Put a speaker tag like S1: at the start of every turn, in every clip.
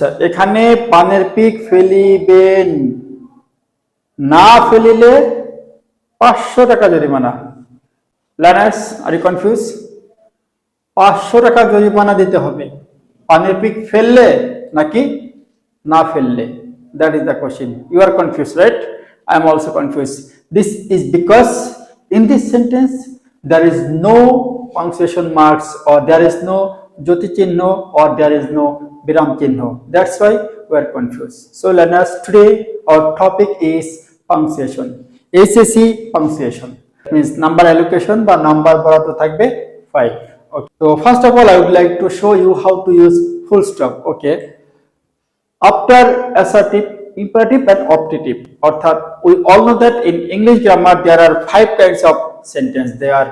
S1: আচ্ছা, এখানে পানের পিক ফেলিবেন, না ফেলিলে 500 টাকা জরিমানা। Learners, are you confuse? 500 টাকা জরিমানা দিতে হবে পানের পিক ফেললে নাকি না ফেললে? That is the question. You are confused, right? I am also confused. This is because in this sentence there is no punctuation marks, or there is no jyoti chinno, or there is no viram chinno. That's why we are confused. So learners, today our topic is punctuation. SSC punctuation means number allocation বা number বরাদ্দ থাকবে 5. Okay. So first of all I would like to show you how to use full stop. Okay. After assertive, imperative and optative, অর্থাৎ we all know that in English grammar there are 5 kinds of sentence. They are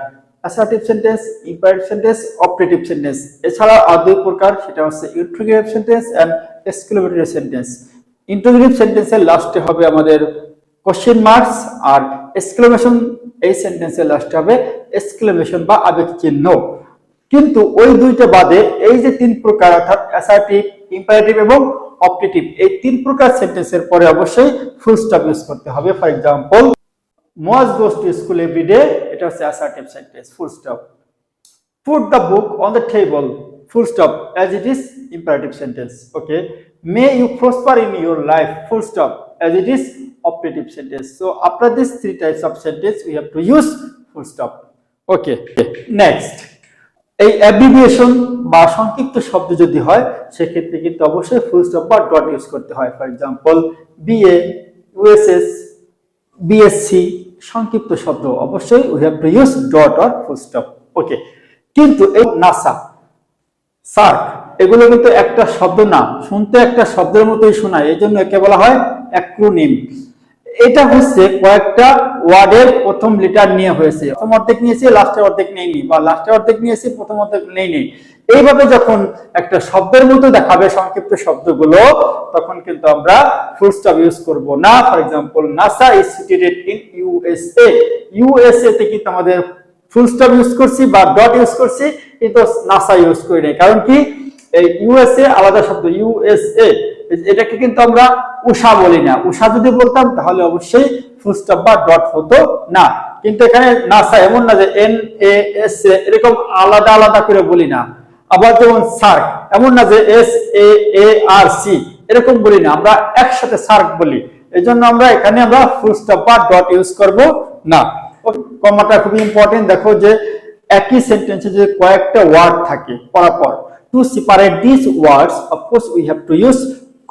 S1: assertive sentence, imperative sentence, optative sentence. এছাড়া আর দুই প্রকার, সেটা হচ্ছে interrogative sentence and exclamatory sentence. Interrogative sentence এর লাস্টে হবে আমাদের question marks, আর exclamation এই সেন্টেন্সের লাস্টে হবে exclamation বা আবেগ চিহ্ন। কিন্তু ওই দুইটা বাদে এই যে তিন প্রকার, অর্থাৎ অ্যাসার্টিভ, ইম্পারেটিভ এবং অপটেটিভ, এই তিন প্রকার সেন্টেন্সের পরে অবশ্যই ফুল স্টপ ইউজ করতে হবে। For example, Muaz goes to school every day, এটা হচ্ছে assertive sentence, full stop. Put the book on the table, full stop, as it is imperative sentence. Okay, may you prosper in your life, full stop, as it is optative sentence. So after this 3 types of sentence we have to use full stop. Okay, next, এই abbreviation বা সংক্ষিপ্ত শব্দ যদি হয় সেক্ষেত্রে কিন্তু অবশ্যই ফুল stop বা ডট ইউজ করতে হয়। For example, BA, USS, BSc, সংক্ষিপ্ত শব্দ অবশ্যই we have to use dot or full stop. Okay, কিন্তু এই নাসা, সার্ক, এগুলো কিন্তু একটা শব্দ না, শুনতে একটা শব্দের মতোই শোনায়, এই জন্য একে বলা হয় অ্যাক্রোনিম। এটা হচ্ছে কয়েকটা ওয়ার্ডের প্রথম লেটার নিয়ে হয়েছে, প্রথম অর্ধেক নিয়েছে লাস্টের অর্ধেক নেইনি, বা লাস্টের অর্ধেক নিয়েছে প্রথম অর্ধেক নেইনি। এইভাবে যখন একটা শব্দের মতো দেখাবে সংক্ষিপ্ত শব্দগুলো, তখন কিন্তু আমরা ফুল স্টপ ইউজ করব না। For example, NASA is situated in USA, USA তে কিন্তু আমাদের ফুল স্টপ ইউজ করছি বা ডট ইউজ করছি, কিন্তু নাসা ইউজ করি নাই। কারণ কি, এই ইউএসএ আলাদা শব্দ, ইউএসএ, এটাকে কিন্তু আমরা উষা বলি না। উষা যদি বলতাম তাহলে অবশ্যই ফুল স্টপ বা ডট হতো না। কিন্তু এখানে নাসা এমন না যে এন এ এস এরকম আলাদা আলাদা করে বলি না। আবার যেমন সার্ক এমন না যে S A A R C এরকম বলি না, আমরা একসাথে সার্ক বলি। এই জন্য আমরা এখানে আমরা ফুল স্টপ বা ডট ইউজ করব না। কমাটা খুব ইম্পর্টেন্ট। দেখো যে একই সেন্টেন্সে যে কয়েকটা ওয়ার্ড থাকে পরপর, to separate this words of course we have to use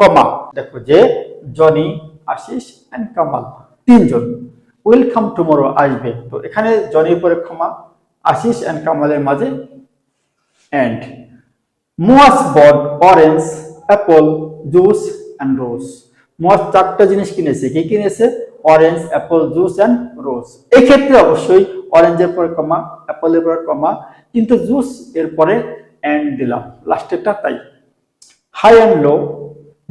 S1: comma. দেখো যে জনি, আশিস এন্ড কামাল, তিনজন, উইল কাম টুমরো, আসবে। তো এখানে জনির পরে কমা, আশিস এন্ড কামালের মাঝে and. Muaz bought orange, apple, juice and rose. Muaz 4টা জিনিস কিনেছে। কি কিনেছে? Orange, apple, juice and rose. এই ক্ষেত্রে অবশ্যই অরেঞ্জের পরে কমা, অ্যাপলের পরে কমা, কিন্তু জুস এর পরে এন্ড দিলাম লাস্টেরটা, তাই। High and low,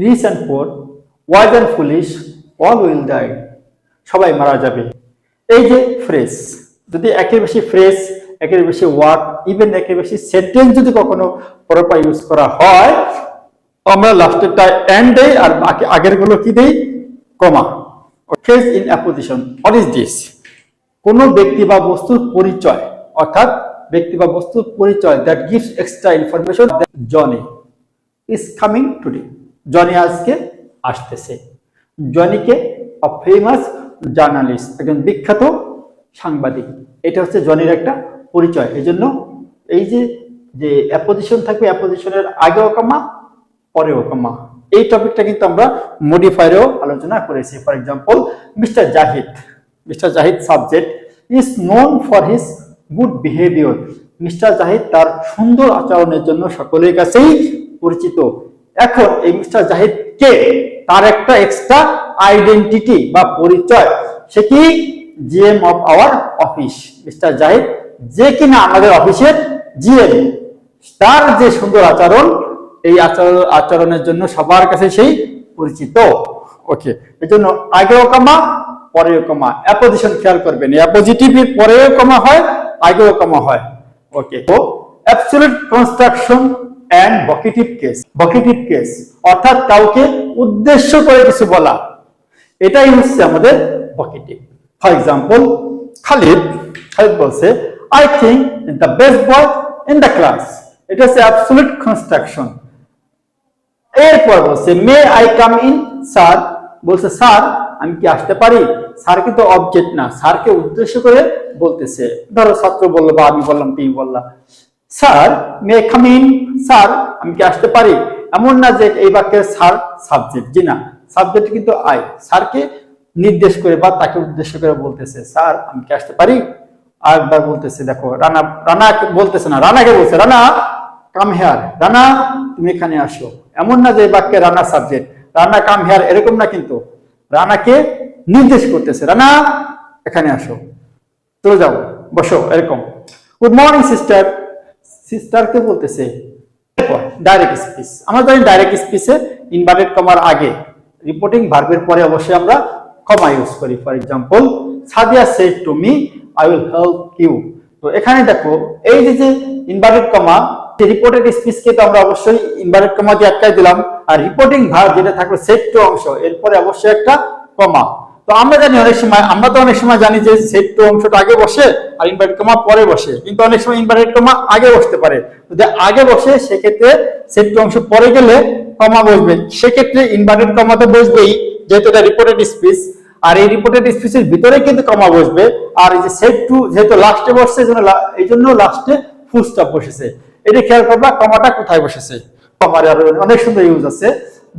S1: rich and poor, wise and foolish, all will die, সবাই মারা যাবে। এই যে ফ্রেজ, যদি একের বেশি ফ্রেজ, একের বেশি ওয়ার্ড, ইভেন একের বেশি সেন্টেন্স যদি কখনো পরপর ইউজ করা হয়, আমরা লাস্টেরটা এন্ড দেই আর বাকি আগের গুলো কি দেই? Comma. Phrase in apposition, what is this? কোন ব্যক্তি বা বস্তুর পরিচয়, অর্থাৎ ব্যক্তি বা বস্তুর পরিচয়, that gives extra information. Johnny is coming today, Johnny আজকে আসতেছে। জনিকে আ ফেমাস জার্নালিস্ট, একজন বিখ্যাত সাংবাদিক, এটা হচ্ছে জনির একটা পরিচয়। এই জন্য এই যে অ্যাপোজিশন থাকবে, অ্যাপোজিশনের আগেও কমা পরেও কমা। এই টপিকটা কিন্তু আমরা মডিফায়ারেও আলোচনা করেছি। For example, mister Zahid, mister Zahid subject, is known for his good behaviour. Mister Zahid তার সুন্দর আচরণের জন্য সকলের কাছেই পরিচিত। এখন এই মিস্টার জাহিদ কে? তার একটা এক্সট্রা আইডেন্টিটি বা পরিচয়। সে কি? GM of our office. Mister Zahid যে কিনা আমাদের অফিসের জিএম, তার যে সুন্দর আচরণ, এই আচরণের জন্য সবার কাছে সেই পরিচিত। ওকে, এই জন্য আগেও কমা পরেও কমা। অ্যাপোজিশন খেয়াল করবেন, অ্যাপোজিটিভের পরেও কমা হয়, আগেও কমা হয়। ওকে, তো absolute construction and vocative case. Vocative case অর্থাৎ কাউকে উদ্দেশ্য করে কিছু বলা, এটাই হচ্ছে আমাদের vocative. For example, খালিদ বলছে I think the best boy in the class. এটা হচ্ছে absolute construction. এরপর বলছে may I come in sir, বলছে স্যার আমি কি আসতে পারি। স্যার কিন্তু অবজেক্ট না, স্যারকে উদ্দেশ্য করে বলতেছে। ধরো ছাত্র বললো বা আমি বললাম তুমি বললা sir may I come in, sir আমি কি আসতে পারি। এমন না যে এই বাক্যের স্যার সাবজেক্ট, জি না, সাবজেক্ট কিন্তু আই, স্যারকে নির্দেশ করে বা তাকে উদ্দেশ্য করে বলতেছে স্যার আমি কি আসতে পারি। আরেকবার বলতেছে দেখো রানা, রানা বলতেছে না, রানাকে বলছে রানা কাম হেয়ার, রানা তুমি এখানে আসো। এমন না যে বাক্যে Rana subject, Rana come here এরকম না, কিন্তু রানাকে নির্দেশ করতেছে রানা এখানে আসো, চলে যাও বসো এরকম। গুড মর্নিং সিস্টার, সিস্টারকে বলতেছে। ডাইরেক্ট স্পিচ, আমরা জানি ডাইরেক্ট স্পিচে ইনভার্টেড কমার আগে রিপোর্টিং ভার্বের পরে অবশ্যই আমরা কমা ইউজ করি। For example Sadia said to me I will help you. তো এখানে দেখো এই যে ইনভার্টেড কমা, রিপোর্টেড স্পিচকে তো আমরা অবশ্যই ইনভার্টেড কমা দিয়ে আটকাই দিলাম, আর রিপোর্টিং ভার্ব যেটা থাকলো সেড টু অংশ এরপরে অবশ্যই একটা কমা। তো আমরা জানি অনেক সময়, আমরা তো অনেক সময় জানি যে সেড টু অংশটা আগে বসে আর ইনভার্টেড কমা পরে বসে, কিন্তু অনেক সময় ইনভার্টেড কমা আগে বসতে পারে। যদি আগে বসে সেক্ষেত্রে সেড টু অংশ পরে গেলে কমা বসবে, সেক্ষেত্রে ইনভার্টেড কমা তো বসবেই যেহেতু এটা রিপোর্টেড স্পিচ, আর এই রিপোর্টেড স্পিচের ভিতরে কিন্তু কমা বসবে। আর এই যে সেড টু যেহেতু লাস্টে বসছে এই জন্য লাস্টে ফুল স্টপ বসেছে। এটা খেয়াল করবা কমাটা কোথায় বসেছে। কমার আর অনেক সুন্দর ইউজ আছে,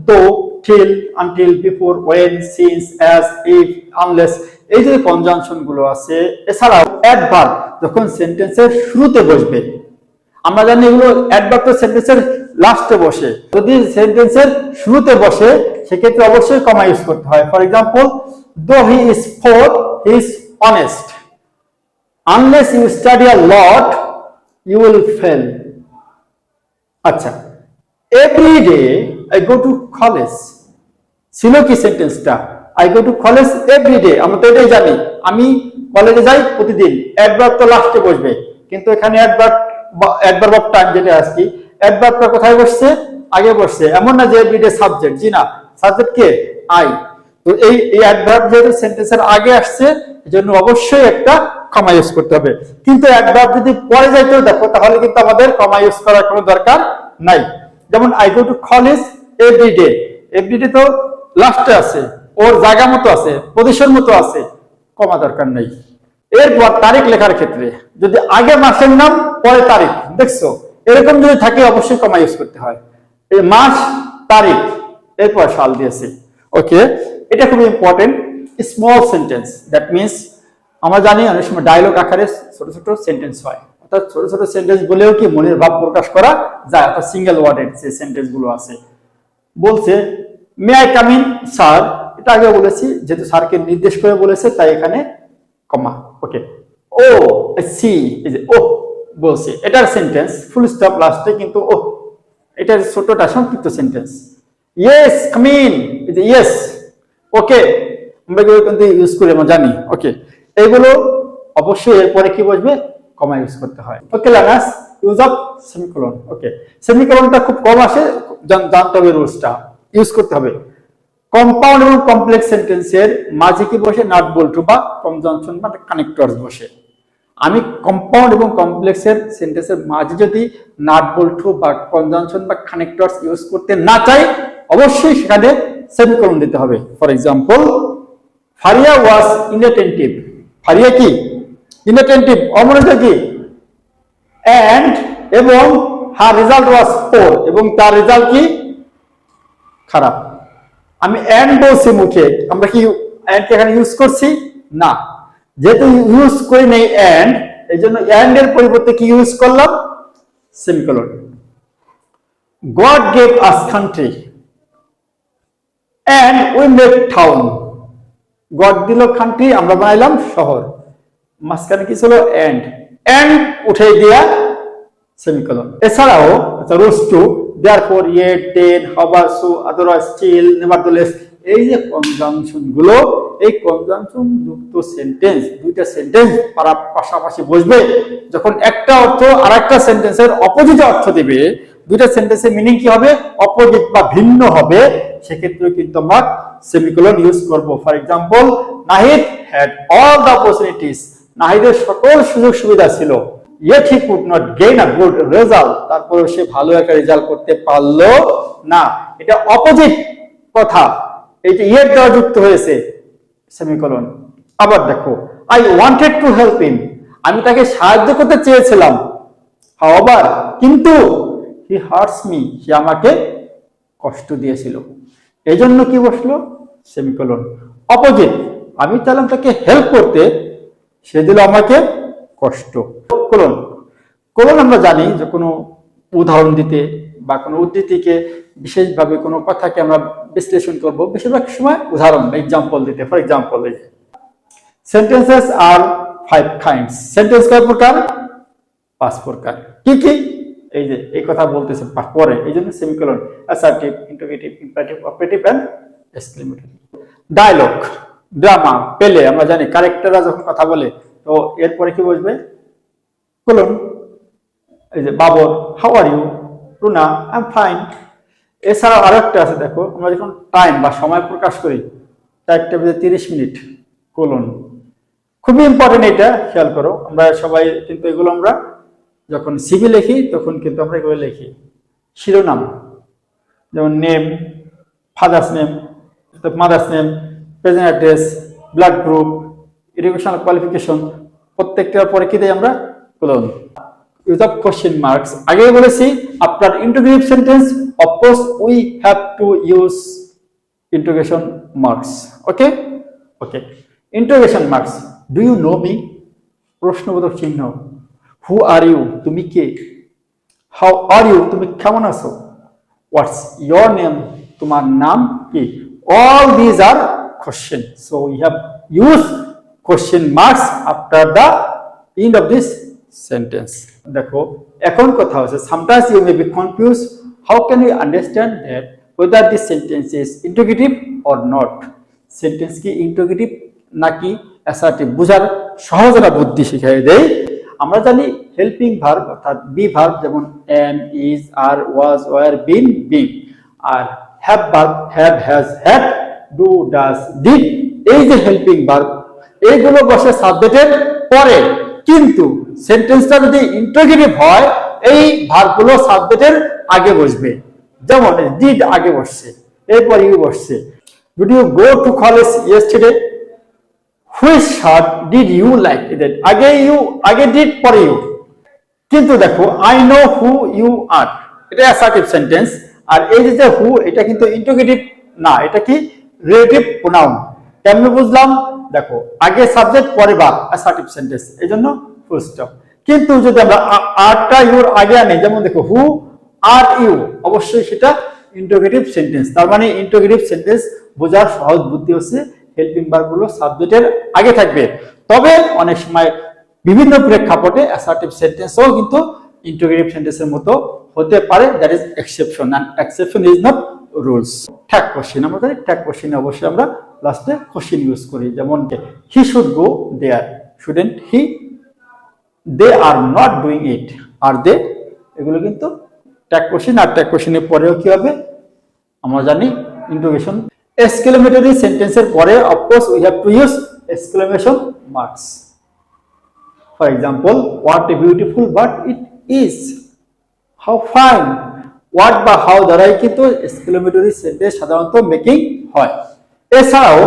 S1: দো, till, until, before, when, since, as, if, unless, এই যে কনজাংশন গুলো আছে। এছাড়াও অ্যাডভার্ব যখন সেন্টেন্সের শুরুতে বসবে, আমরা জানি এগুলো অ্যাডভার্ব তো সেন্টেন্সের লাস্টে বসে, যদি সেন্টেন্সের শুরুতে বসে সেক্ষেত্রে অবশ্যই কমা ইউজ করতে হয়। For example though he is poor he is honest, unless you study a lot you will fail. আচ্ছা, every day I go to college, ছিল কি সেন্টেন্সটা I go to college every day, আমরা তো এটাই জানি আমি কলেজে যাই প্রতিদিন। অ্যাডভার্ব তো লাস্টে বসবে, কিন্তু এখানে অ্যাডভার্ব অফ টাইম যেটা আসছে অ্যাডভার্বটা কোথায় বসছে, আগে বসছে। এমন না যে এভরিডে সাবজেক্ট, জি না, সাবজেক্ট কে আই। তো এই অ্যাডভার্ব যেহেতু সেন্টেন্সের আগে আসছে এজন্য অবশ্যই একটা কমা ইউজ করতে হবে। কিন্তু অ্যাডভার্ব যদি পরে যাইতেও দেখো তাহলে কিন্তু আমাদের কমা ইউজ করার কোনো দরকার নাই। যেমন I go to college every day, every day তো লাস্টে আছে, ওর জায়গা মতো আছে, পজিশন মতো আছে, কমা দরকার নাই। এরপর তারিখ লেখার ক্ষেত্রে যদি আগে মাসের নাম পরে তারিখ, দেখছো এরকম যদি থাকে অবশ্যই কমা ইউজ করতে হয়। এই মাস তারিখ এরপর সাল দিয়েছে, ওকে। এটা খুব important. Small sentence, that means আমরা জানি অনেক সময় ডায়লগ আকারে ছোট ছোট সেন্টেন্স হয়, অর্থাৎ ছোট ছোট সেন্টেন্স বলেও কি মনের ভাব প্রকাশ করা যায়, অর্থাৎ সিঙ্গেল ওয়ার্ডের যে সেন্টেন্স গুলো আছে। বলছে may I come in sir, এটা আগে বলেছি যেহেতু স্যারকে নির্দেশ করে বলেছে তাই এখানে কমা, ওকে। ও সি, এই যে ও বলছে এটার সেন্টেন্স ফুল স্টপ লাস্টে, কিন্তু ও এটার ছোটটা সংক্ষিপ্ত সেন্টেন্স। ইয়েস কাম ইন, এই যে ইয়েস, ওকে আমরা এগুলো কিন্তু ইউজ করি, আমরা জানি, ওকে। এইগুলো অবশ্যই এরপরে কি বসবে, কমা ইউজ করতে হয়। ওকে লার্নার্স, ইউজ অফ সেমিকোলন, ওকে। সেমিকোলনটা খুব কম আসে, জানতে হবে রুলসটা, ইউজ করতে হবে। কম্পাউন্ড এবং কমপ্লেক্স সেন্টেন্সের মাঝে কি বসে, নাট বল্টু বা কনজাংশন বা কানেক্টরস বসে। আমি কম্পাউন্ড এবং কমপ্লেক্সের সেন্টেন্সের মাঝে যদি নাট বল্টু বা কনজাংশন বা কানেক্টরস ইউজ করতে না চাই অবশ্যই সেখানে সেমিকোলন দিতে হবে। ফর এক্সাম্পল ফারিয়া ওয়াজ ইনঅ্যাটেন্টিভ, ফারিয়া কি ইনঅ্যাটেন্টিভ, অমনোযোগী, এন্ড এবং হার রেজাল্ট ওয়াজ পোর, এবং তার রেজাল্ট কি খারাপ। আমি এন্ড বলছি মুখে, আমরা কি এন্ড এখানে ইউজ করছি না, যেহেতু ইউজ করি নেই এন্ড, এই জন্য এন্ড এর পরিবর্তে কি ইউজ করলাম, semicolon. God gave us country and we made town, God দিল কান্ট্রি, আমরা বানাইলাম শহর, মাঝখানে কি ছিল এন্ড, এন্ড উঠে দিয়া সেমিকোলন। এছাড়াও rules to therefore yet then however so otherwise still nevertheless, এই যে কনজাংশন গুলো, এই কনজাংশন যুক্ত সেন্টেন্স দুইটা সেন্টেন্স পাশাপাশি বসবে, যখন একটা অর্থ আরেকটা সেন্টেন্সের অপোজিট অর্থ দিবে দুইটা সেন্টেন্সের মিনিং কি হবে, অপোজিট বা ভিন্ন হবে, সেক্ষেত্রে কিন্তু আমরা সেমিকোলন ইউজ করব। For example, Nahid had all the opportunities, নাহিদের সকল সুযোগ সুবিধা ছিল, yet he could not gain a good result, তারপরে সে ভালো একটা রেজাল্ট করতে পারলো না। এটা অপোজিট কথা, এই যে yet দ্বারা যুক্ত হয়েছে সেমিকোলন। আবার দেখো, I wanted to help him, আমি তাকে সাহায্য করতে চেয়েছিলাম, however, কিন্তু he hurts me, সে আমাকে কষ্ট দিয়েছিল, এই জন্য কি বসলো সেমিকোলন। অপোজিট, আমি চাইলাম তাকে হেল্প করতে, সে দিল আমাকে কষ্ট। কোলন, কোলন আমরা জানি যে কোনো উদাহরণ দিতে বা কোনো উদ্ধৃতিকে বিশেষভাবে কোনো কথাকে আমরা বিশ্লেষণ করব, বেশিরভাগ সময় উদাহরণ বা এক্সাম্পল দিতে। For example, sentences are 5 kinds, sentence কয় প্রকার, 5 প্রকার। কি কি, এই যে এই কথা বলতেছে পরে, এই জন্য semicolon. Assertive, interrogative, imperative, operative and exclamatory. Dialogue, drama, play, আমরা জানি ক্যারেক্টাররা যখন কথা বলে তো এরপরে কি বসবে কোলন। এই যে Babar, how are you, Runa, I am fine. এছাড়াও আরেকটা আছে, দেখো আমরা যখন টাইম বা সময় প্রকাশ করি, 4টা বেজে 30 মিনিট, কোলন। খুবই ইম্পর্টেন্ট, এটা খেয়াল করো। আমরা সবাই কিন্তু এগুলো আমরা যখন সিভি লিখি তখন কিন্তু আমরা এগুলো লিখি শিরোনাম, যেমন name, father's name, mother's name, present address, blood group, educational qualification, প্রত্যেকটার পরে কি দেই আমরা, colon. Use of question marks, আগে বলেছি after interrogative sentence of course we have to use interrogation marks. Okay okay, interrogation marks. Do you know me, প্রশ্নবোধক চিহ্ন। হু আর you, তুমি কে। হাউ আর ইউ, তুমি কেমন আছো। হোয়াটস ইয়োর নেম, তোমার নাম কি। All these are question, so we have use question marks after the end of this sentence. দেখো এখন কথা হচ্ছে, sometimes you may be confuse, how can you understand that whether this sentence is interrogative or not, sentence কি interrogative নাকি assertive, বুঝার সহজ একটা বুদ্ধি শিখিয়ে দেই। আমরা জানি হেল্পিং ভার্ব অর্থাৎ বি ভার্ব, যেমন am, is, are, was, were, been, being. আর have verb, have, has, had, do, does, did, এই যে হেল্পিং ভার্ব, এইগুলো বসে সাবজেক্টের পরে। কিন্তু সেন্টেন্সটা যদি ইন্টারোগেটিভ হয়, এই ভার্বগুলো সাবজেক্টের আগে বসবে। যেমন ডিড আগে বসছে, এরপর ইউ বসছে। Did you go to college yesterday? Which shirt did you like? আগে ইউ, আগে ডিড, পরে ইউ। কিন্তু দেখো I know who you are, এটা অ্যাসার্টিভ সেন্টেন্স। আর এই যে হু, এটা কিন্তু ইন্টারোগেটিভ না, এটা কি রিলেটিভ প্রোনাউন। কেমনে বুঝলাম, দেখো আগে সাবজেক্ট পরে ভার্ব, অ্যাসার্টিভ সেন্টেন্স, এজন্য ফুল স্টপ। কিন্তু যদি আমরা আরটা ইউর আগে আনি, যেমন দেখো হু আর ইউ, অবশ্যই সেটা ইন্টারোগেটিভ সেন্টেন্স। তার মানে ইন্টারোগেটিভ সেন্টেন্স বোঝার সহজ বুদ্ধি হচ্ছে হেল্পিং ভার্বগুলো সাবজেক্টের আগে থাকবে। তবে অনেক সময় বিভিন্ন প্রেক্ষাপটে অ্যাসার্টিভ সেন্টেন্সও কিন্তু ইন্টারোগেটিভ সেন্টেন্সের মতো হতে পারে, that is exception, and exception is not rules. Tag question, আমরা জানি ট্যাগ কোশ্চেনে অবশ্যই আমরা লাস্টে কোশ্চেন ইউজ করি, যেমন he should go there, shouldn't he, they are not doing it, are they, এগুলো কিন্তু ট্যাগ কোশ্চেন। আর ট্যাগ কোশ্চেনের পরেও কি হবে, আমরা জানি ইন্টারোগেশন। এক্সক্লেমেটরি সেন্টেন্সের পরে of course we have to use exclamation marks. For example, what a beautiful but it is, how fine. What বা হাউ দ্বারাই কিন্তু এক্সক্লেমেটরি সেন্টেন্স সাধারণত মেকিং হয়। এছাড়াও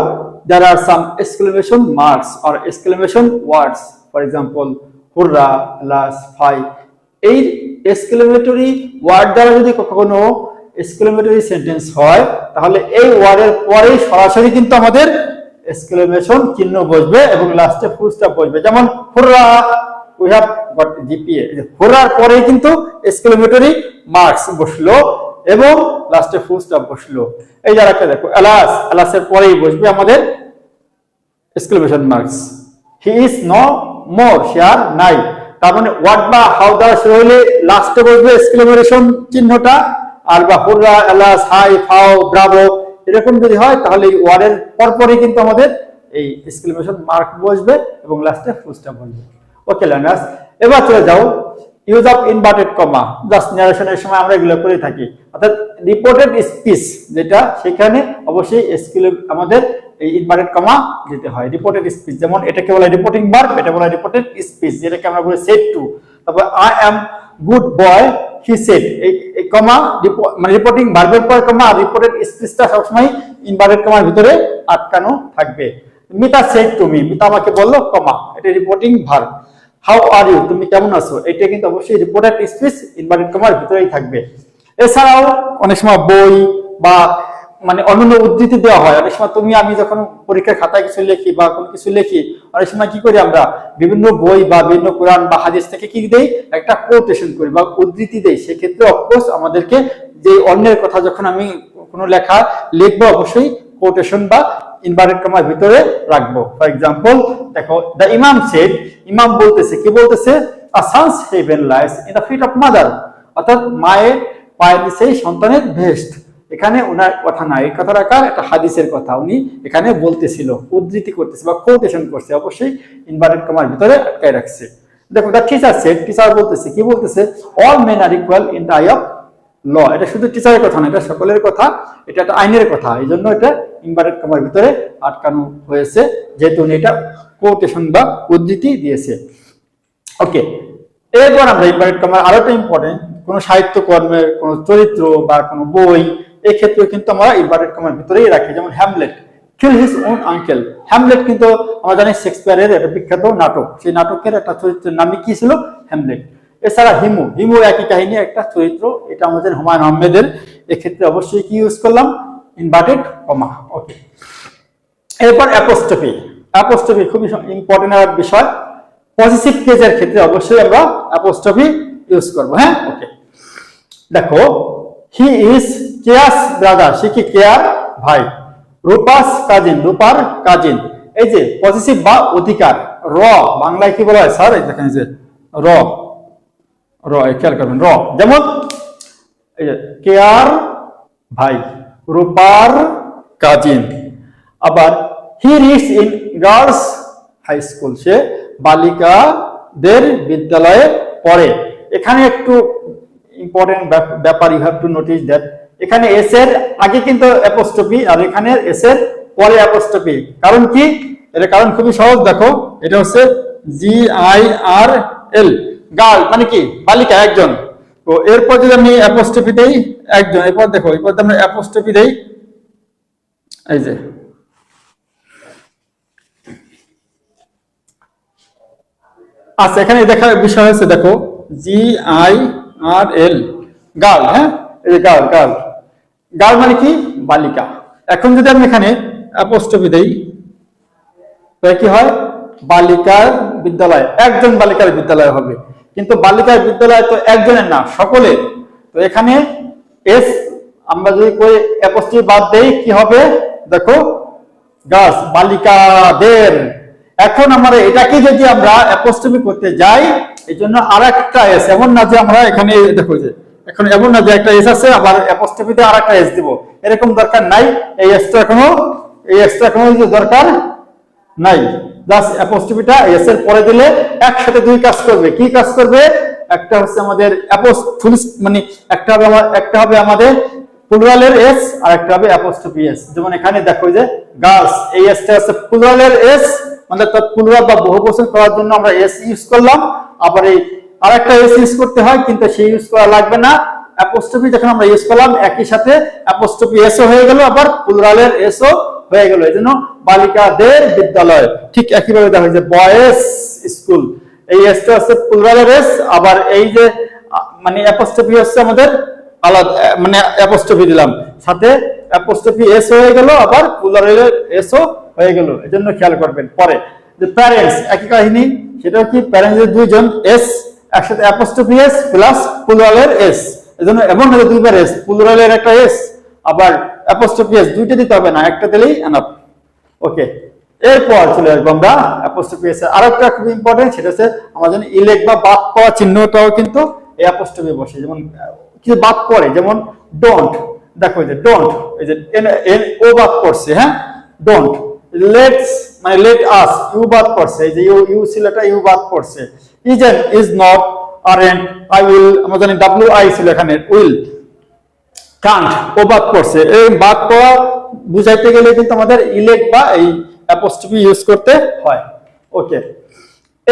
S1: there are some exclamation marks or exclamation words, for example hurrah, alas, fie. এই exclamatory word দ্বারা যদি কখনো এক্সক্লেমেটরি সেন্টেন্স হয়, তাহলে এই ওয়ার্ডের পরেই সরাসরি কিন্তু আমাদের এক্সক্লেমেশন চিহ্ন বসবে এবং লাস্টে ফুল স্টপ বসবে। যেমন hurrah, we have got GPA, হুররার পরেই কিন্তু এক্সক্লেমেটরি মার্কস বসলো এবং লাস্টে ফুল স্টপ বসলো। এই যারা একটা দেখো আলাস, আলাসের পরেই বসবে আমাদের exclamation marks. He is no more, সে আর নাই। তার মানে হোয়াট বা হাউ দ্বারা শুরু হলে লাস্টে বসবে এক্সক্লেমেশন চিহ্নটা, আর বা হুররা, আলাস, হাই, ফাও, ব্রাভো এরকম যদি হয়, তাহলে এই ওয়ার্ডের পরপরই কিন্তু আমাদের এই এক্সক্লেমেশন মার্ক বসবে এবং লাস্টে ফুল স্টপ বসবে। ওকে লার্নার্স, এবার চলে যাও use of inverted comma, just ন্যারেশনের সময় আমরা এগুলো করে থাকি। অর্থাৎ রিপোর্টেড স্পিচ যেটা, সেখানে অবশ্যই এসকিউএল আমাদের এই ইনভার্টেড কমা দিতে হয়। রিপোর্টেড স্পিচ যেমন এটাকে বলা হয় রিপোর্টিং ভার্ব, এটা বলা হয় রিপোর্টেড স্পিচ, যেটাকে আমরা বলি সেড টু। তারপর I am good boy he said, এই কমা মানে রিপোর্টিং ভার্বের পর কমা, আর রিপোর্টেড স্পিচটা সবসময় ইনভার্টেড কমার ভিতরে আটকানো থাকবে। Mita said to me, Mita আমাকে বললো, কমা, এটা reporting verb. How are you, তুমি কেমন আছো, এটা কিন্তু অবশ্যই রিপোর্টেড স্পিচ ইনভার্টেড কমার ভিতরেই থাকবে। এছাড়াও অনেক সময় বই বা মানে অন্যান্য উদ্ধৃতি দেওয়া হয়। অনেক সময় তুমি আমি যখন পরীক্ষার খাতায় কিছু লিখি বা কোনো কিছু লিখি, অনেক সময় কি করি আমরা বিভিন্ন বই বা বিভিন্ন কোরআন বা হাদিস থেকে কি দেই, একটা কোটেশন করি বা উদ্ধৃতি দেই। সেক্ষেত্রে অফকোর্স আমাদেরকে যে অন্যের কথা যখন আমি কোনো লেখা লিখবো, অবশ্যই কোটেশন বা ইনভার্টেড কমার ভিতরে রাখবো। ফর এক্সাম্পল দেখো, দ্য ইমাম সেড, ইমাম বলতেছে, কি বলতেছে, a son's heaven lies in the feet of mother, অর্থাৎ মায়ের পায়ের নিচেই সন্তানের ভেস্ট। এখানে ওনার কথা না, এই কথা রাখা একটা হাদিসের কথা উনি এখানে বলতেছিল, উদ্ধৃতি করতেছে বা কোটেশন করছে, অবশ্যই ইনভার্টেড কমার ভিতরে আটকায় রাখছে। দেখো, দ্য টিচার সেড, টিচার বলতেছে, কি বলতেছে, all men are equal in the eye of law. এটা শুধু টিচারের কথা না, এটা সকলের কথা, এটা একটা আইনের কথা, এই জন্য এটা ইনভার্টেড কমার ভিতরে আটকানো হয়েছে, যেহেতু উনি এটা কোটেশন বা উদ্ধৃতি দিয়েছে। ওকে, এরপর আমরা ইনভার্টেড কমার আরো একটা ইম্পর্টেন্ট, কোন সাহিত্যকর্মের কোন চরিত্র বা কোন বই, এই ক্ষেত্রে কিন্তু আমরা ইনভার্টেড কমার ভিতরেই রাখি। যেমন হ্যামলেট, কিল হিজ ওন আঙ্কেল। হ্যামলেট কিন্তু আমরা জানি শেক্সপিয়ারের একটা বিখ্যাত নাটক, সেই নাটকের একটা চরিত্রের নামই কি ছিল, হ্যামলেট। এছাড়া হিমু, হিমু একই কাহিনী, একটা চরিত্র, এটা আমাদের হুমায়ুন আহমেদের। এক্ষেত্রে অবশ্যই কি ইউজ করলাম, ইনভার্টেড কমা। ওকে, এরপর অ্যাপোস্ট্রফি। অ্যাপোস্ট্রফি খুবই ইম্পর্টেন্ট একটা বিষয়। পজিটিভ কেসের ক্ষেত্রে অবশ্যই আমরা অ্যাপোস্ট্রফি ইউজ করব। হ্যাঁ, ওকে, দেখো, হি ইজ কেয়াস ব্রাদার, সে কি কেয়ার ভাই, রূপাস কাজিন, রূপার কাজিন। এই যে পজিটিভ বা অধিকার, র বাংলায় কি বলা হয় স্যার, এই দেখেন যে র, র খেয়াল করবেন, র। যেমন এই যে কেয়ার ভাই, রূপার কাজিন। আবার he reads in girls high school, সে বালিকাদের বিদ্যালয়ে পড়ে। এখানে একটু ইম্পর্টেন্ট ব্যাপার, you have to notice that এখানে এস এর আগে কিন্তু অ্যাপোস্ট্রফি, আর এখানে এস এর পরে অ্যাপোস্ট্রফি। কারণ কি, এর কারণ খুবই সহজ। দেখো, এটা হচ্ছে GIRL, গার্ল মানে কি, বালিকা, একজন। তো এরপর যদি আমি অ্যাপোস্ট্রফি দেই, একজন, এরপর দেখো, এরপর আমরা অ্যাপোস্ট্রফি দেই, এই যে আচ্ছা, এখানে দেখার বিষয় হচ্ছে, দেখো GIRL, গার্ল। হ্যাঁ, এই যে গার্ল, গার্ল, গার্ল মানে কি, বালিকা। এখন যদি আমি এখানে অ্যাপোস্ট্রফি দেই, তাহলে কি হয়, বালিকার বিদ্যালয়, একজন বালিকার বিদ্যালয় হবে। কিন্তু বালিকার বিদ্যালয় তো একজনের না, সকলের। তো এখানে এস আমরা যদি কই অ্যাপোস্ট্রফি বাদ দেই, কি হবে, দেখো, গার্লস, বালিকাদের। এখন আমরা এটাকে যদি আমরা অ্যাপোস্ট্রফি করতে যাই, এই জন্য আর একটা এস, এমন না যে আমরা এখানে দেখো যে এখন এমন না যে একটা এস আছে আবার অ্যাপোস্ট্রফিতে আর একটা এস দিব, এরকম দরকার নাই। এই এক্সট্রা কোনো দরকার নাই। জাস্ট অ্যাপোস্ট্রফিটা এস এর পরে দিলে একসাথে দুই কাজ করবে। কি কাজ করবে, একটা হচ্ছে আমাদের মানে একটা হবে আমাদের প্লুরালের এস, আর একটা হবে অ্যাপোস্ট্রফি এস। যেমন এখানে দেখো যে গার্লস, এই এসটা হচ্ছে প্লুরালের এস, মানে তার প্লুরাল বা বহুবচন করার জন্য আমরা এস ইউজ করলাম। আবার এই আরেকটা এস ইউজ করতে হয়, কিন্তু সেই ইউজ করা লাগবে না। অ্যাপোস্ট্রফি যখন আমরা ইউজ করলাম, একই সাথে অ্যাপোস্ট্রফি এসও হয়ে গেল, আবার প্লুরালের এসও হয়ে গেল। এই জন্য বালিকাদের বিদ্যালয়। ঠিক একইভাবে দেখা যায় বয়েজ স্কুল, এই এসটা হচ্ছে প্লুরালের এস, আবার এই যে মানে অ্যাপোস্ট্রফি হচ্ছে আমাদের আলাদা, মানে অ্যাপোস্ট্রফি দিলাম, সাথে অ্যাপোস্ট্রফি এস হয়ে গেল, আবার প্লুরালের এসও হয়ে গেল। এজন্য খেয়াল করবেন। পরে যে প্যারেন্টস, একই কাহিনী, সেটা কি, প্যারেন্টসের দুইজন, এস একসাথে অ্যাপোস্ট্রফি এস প্লাস প্লুরালের এস। এজন্য এমন হলো দুইবার এস, প্লুরালের একটা এস, আবার অ্যাপোস্ট্রফি এস, দুইটা দিতে হবে না, একটা দিলেই এনাফ। ওকে, এরপর চলে আসবো আমরা অ্যাপোস্ট্রফি এস। আরেকটা খুব ইম্পর্টেন্ট, সেটা হচ্ছে আমাদের ইলেক্ট বা বাদ পাওয়া চিহ্নটাও কিন্তু এই অ্যাপোস্ট্রফি বসে। যেমন কিছু বাদ পড়ে, যেমন ডোন্ট, দেখো যে ডোন্ট, এই যে ও বাদ পড়ছে, হ্যাঁ, ডোন্ট। লেটস মানে লেট আস, ইউ বাদ পড়ছে, এই যে ইউ ছিল, এটা ইউ বাদ পড়ছে। Isn't, is not, aren't, I will, আমরা জানি WI ছিল এখানে, উইল, কান্ট, ও বাদ পড়ছে। এই বাদ পড়া বুঝাইতে গেলে কিন্তু আমাদের ইলেক্ট বা এই অ্যাপোস্ট্রফি ইউজ করতে হয়। ওকে,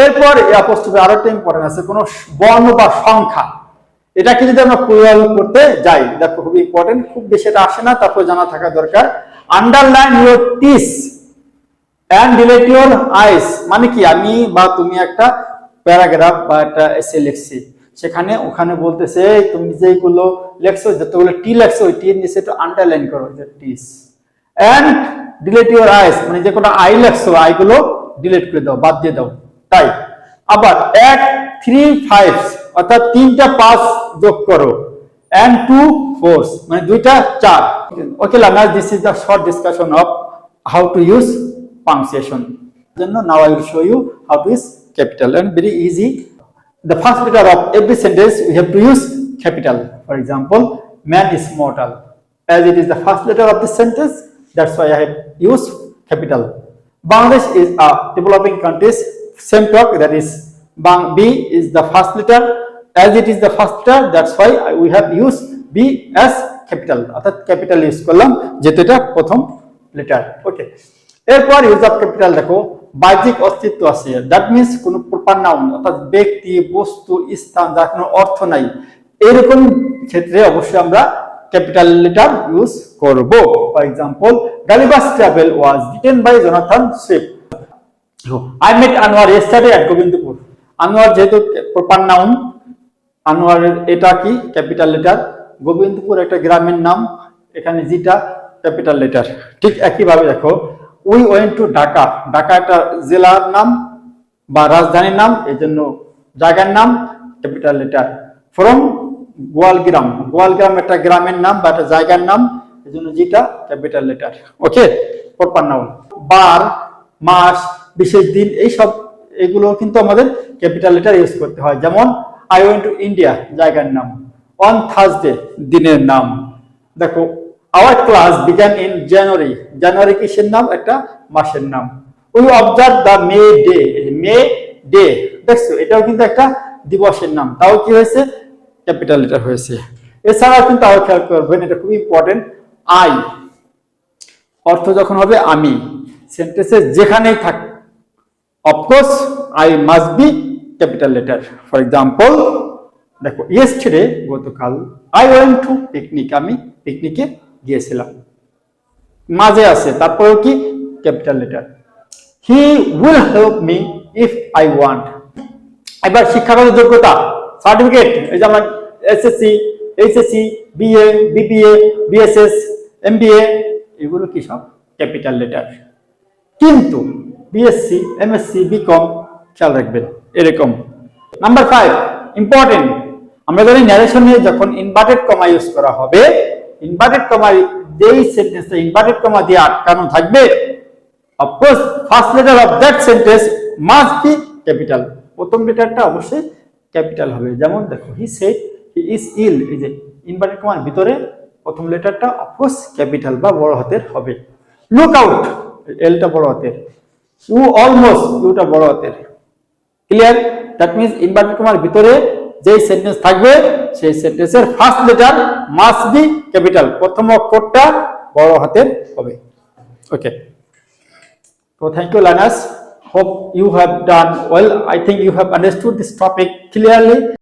S1: এরপর এই অ্যাপোস্ট্রফি আরো একটা ইম্পর্টেন্ট আছে, কোন বর্ণ বা সংখ্যা, এটাকে যদি আমরা প্লুরাল করতে যাই, দেখো খুব ইম্পর্টেন্ট, খুব বেশি এটা আসে না, তারপর জানা থাকা দরকার। Underline your T's and delete your I's, মানে কি আমি বা তুমি একটা প্যারাগ্রাফ বা একটা এসে লিখছি, সেখানে ওখানে বলতেছে তুমি যেগুলো লেখছো, যতগুলো টি লেখছো ওই টির নিচে একটু আন্ডারলাইন করো, টিস। এন্ড ডিলিট ইউর আইস, মানে যে কোনো আই লেখছো আই গুলো ডিলিট করে দাও, বাদ দিয়ে দাও, তাই। আবার অ্যাড 3 5 অর্থাৎ 3টা 5 যোগ করো, and 2 4 মানে 2টা 4। Okay learners, this is the short discussion of how to use punctuation. Now I will show you how to use capital, and very easy. The first letter of every sentence we have to use capital. For example, man is mortal. As it is the first letter of the sentence, that's why I have used capital. Bangladesh is a developing country. Same talk, that is B is the first letter. As it is the first letter, that's why we have used B as capital. অর্থাৎ capital use করলাম যেহেতু এটা প্রথম letter. ওকে, এরপর use of capital দেখো, বাহ্যিক অস্তিত্ব আছে, দ্যাট মিন্স কোন প্রপার নাউন অর্থাৎ ব্যক্তি, বস্তু, স্থান যার কোনো অর্থ নাই, এরকম ক্ষেত্রে অবশ্যই আমরা ক্যাপিটাল লেটার ইউজ করব। For example, Gulliver's travel was written by Jonathan Swift. I met Anwar yesterday at Gobindapur. Anwar যেহেতু প্রপার নাউন, আনোয়ারের এটা কি ক্যাপিটাল লেটার, গোবিন্দপুর একটা গ্রামের নাম, এখানে যেটা ক্যাপিটাল লেটার। ঠিক একইভাবে দেখো, we went to Dhaka, Dhaka একটা জেলার নাম বা রাজধানীর নাম, এই জন্য জায়গার নাম capital letter. From Goalgram, Goalgram একটা গ্রামের নাম বা একটা জায়গার নাম, এই জন্য যেটা ক্যাপিটাল লেটার। ওকে, প্রপার নাউন। বার, মাস, বিশেষ দিন, এইসব এগুলো কিন্তু আমাদের ক্যাপিটাল লেটার ইউজ করতে হয়। যেমন আই ওয়েন্ট টু ইন্ডিয়া জায়গার নাম, অন থার্সডে দিনের নাম। দেখো, our class began in January, January কিসের নাম, একটা মাসের নাম। We observe the May Day, May Day, দেখছো এটাও কিন্তু একটা দিবসের নাম, তাও কি হয়েছে ক্যাপিটাল লেটার হয়েছে। এছাড়াও কিন্তু আরো খেয়াল করবেন, এটা খুব ইম্পর্টেন্ট, আই অর্থ যখন হবে আমি, সেন্টেন্সে যেখানেই থাক, of course I must be capital letter. For example দেখো, ইয়েস্টারডে গতকাল, আই ওয়েন্ট টু পিকনিক, আমি পিকনিকে গিয়েছিলাম, মাঝে আছে, তারপরেও কি capital letter. He will help me if I want. এবার শিক্ষাগত যোগ্যতা সার্টিফিকেট, এই যে আমরা SSC, HSC, BA, BPA, BSS, MBA, এগুলো কি সব ক্যাপিটাল লেটার। কিন্তু বিএসসি, এমএসসি, বিকম খেয়াল রাখবেন এরকম। নাম্বার 5 ইম্পর্টেন্ট, আমরা জানি ন্যারেশনে যখন ইনভার্টেড কমা ইউজ করা হবে, ইনভার্টেড কমা যেই সেন্টেন্সে ইনভার্টেড কমা দিয়ে আটকানো থাকবে, of course first letter of that sentence must be capital, প্রথম লেটারটা অবশ্যই ক্যাপিটাল হবে। যেমন দেখো, he said he is ill, এই যে ইনভার্টেড কমার ভিতরে প্রথম লেটারটা অফকোর্স ক্যাপিটাল বা বড় হাতের হবে। লুক আউট, এলটা বড় হাতের। ইউ অলমোস্ট, ইউটা বড় হাতের। ক্লিয়ার? দ্যাট মিন্স ইনভার্টেড কমার ভিতরে যেই সেন্টেন্স থাকবে সেই সেন্টেন্সের first letter must be capital, প্রথম অক্ষরটা বড় হাতের হবে। ওকে, so thank you learners, hope you have done well. I think you have understood this topic clearly.